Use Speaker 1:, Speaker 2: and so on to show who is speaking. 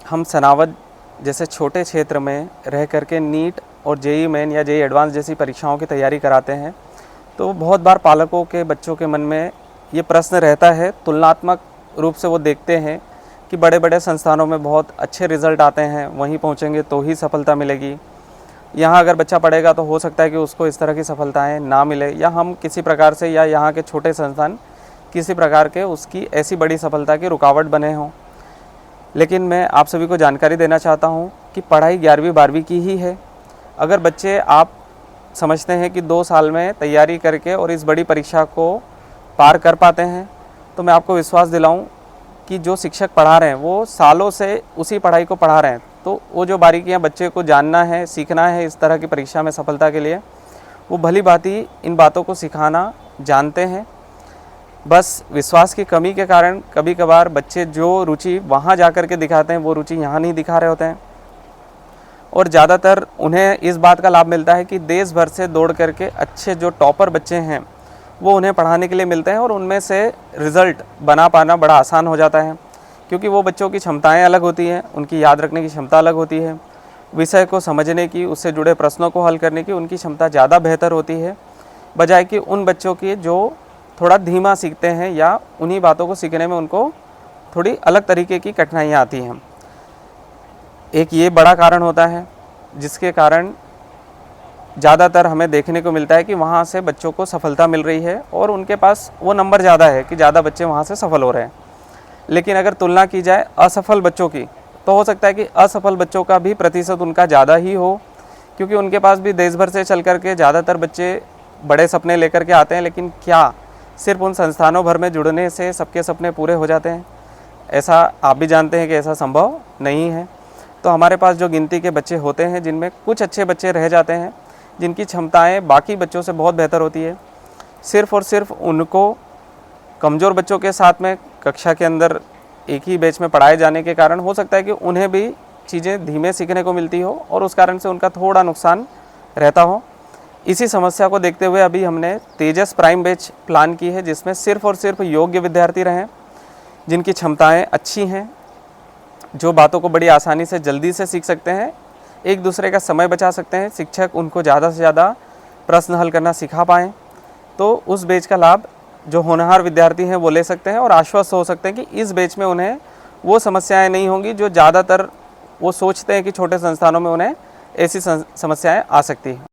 Speaker 1: हम सनावद जैसे छोटे क्षेत्र में रह करके नीट और जेईई मेन या जेईई एडवांस जैसी परीक्षाओं की तैयारी कराते हैं, तो बहुत बार पालकों के बच्चों के मन में ये प्रश्न रहता है। तुलनात्मक रूप से वो देखते हैं कि बड़े बड़े संस्थानों में बहुत अच्छे रिज़ल्ट आते हैं, वहीं पहुँचेंगे तो ही सफलता मिलेगी। यहाँ अगर बच्चा पढ़ेगा तो हो सकता है कि उसको इस तरह की सफलताएँ ना मिले, या हम किसी प्रकार से, या यहाँ के छोटे संस्थान किसी प्रकार के उसकी ऐसी बड़ी सफलता की रुकावट बने हों। लेकिन मैं आप सभी को जानकारी देना चाहता हूँ कि पढ़ाई 11वीं 12वीं की ही है। अगर बच्चे आप समझते हैं कि 2 साल में तैयारी करके और इस बड़ी परीक्षा को पार कर पाते हैं, तो मैं आपको विश्वास दिलाऊं कि जो शिक्षक पढ़ा रहे हैं वो सालों से उसी पढ़ाई को पढ़ा रहे हैं। तो वो जो बारीकियां बच्चे को जानना है, सीखना है इस तरह की परीक्षा में सफलता के लिए, वो भली भांति इन बातों को सिखाना जानते हैं। बस विश्वास की कमी के कारण कभी कभार बच्चे जो रुचि वहाँ जा कर के दिखाते हैं वो रुचि यहाँ नहीं दिखा रहे होते हैं, और ज़्यादातर उन्हें इस बात का लाभ मिलता है कि देश भर से दौड़ करके अच्छे जो टॉपर बच्चे हैं वो उन्हें पढ़ाने के लिए मिलते हैं, और उनमें से रिज़ल्ट बना पाना बड़ा आसान हो जाता है, क्योंकि वो बच्चों की क्षमताएं अलग होती हैं, उनकी याद रखने की क्षमता अलग होती है, विषय को समझने की, उससे जुड़े प्रश्नों को हल करने की उनकी क्षमता ज़्यादा बेहतर होती है, बजाय कि उन बच्चों की जो थोड़ा धीमा सीखते हैं या उन्हीं बातों को सीखने में उनको थोड़ी अलग तरीके की कठिनाइयाँ आती हैं। एक ये बड़ा कारण होता है जिसके कारण ज़्यादातर हमें देखने को मिलता है कि वहाँ से बच्चों को सफलता मिल रही है और उनके पास वो नंबर ज़्यादा है कि ज़्यादा बच्चे वहाँ से सफल हो रहे हैं। लेकिन अगर तुलना की जाए असफल बच्चों की, तो हो सकता है कि असफल बच्चों का भी प्रतिशत उनका ज़्यादा ही हो, क्योंकि उनके पास भी देश भर से चल कर के ज़्यादातर बच्चे बड़े सपने लेकर के आते हैं। लेकिन क्या सिर्फ उन संस्थानों भर में जुड़ने से सबके सपने पूरे हो जाते हैं? ऐसा आप भी जानते हैं कि ऐसा संभव नहीं है। तो हमारे पास जो गिनती के बच्चे होते हैं, जिनमें कुछ अच्छे बच्चे रह जाते हैं जिनकी क्षमताएं बाकी बच्चों से बहुत बेहतर होती है, सिर्फ और सिर्फ उनको कमज़ोर बच्चों के साथ में कक्षा के अंदर एक ही बैच में पढ़ाए जाने के कारण हो सकता है कि उन्हें भी चीज़ें धीमे सीखने को मिलती हो और उस कारण से उनका थोड़ा नुकसान रहता हो। इसी समस्या को देखते हुए अभी हमने तेजस प्राइम बैच प्लान की है, जिसमें सिर्फ और सिर्फ योग्य विद्यार्थी रहें, जिनकी क्षमताएं अच्छी हैं, जो बातों को बड़ी आसानी से जल्दी से सीख सकते हैं, एक दूसरे का समय बचा सकते हैं, शिक्षक उनको ज़्यादा से ज़्यादा प्रश्न हल करना सिखा पाएँ। तो उस बैच का लाभ जो होनहार विद्यार्थी हैं वो ले सकते हैं और आश्वस्त हो सकते हैं कि इस बैच में उन्हें वो समस्याएं नहीं होंगी जो ज़्यादातर वो सोचते हैं कि छोटे संस्थानों में उन्हें ऐसी समस्याएं आ सकती हैं।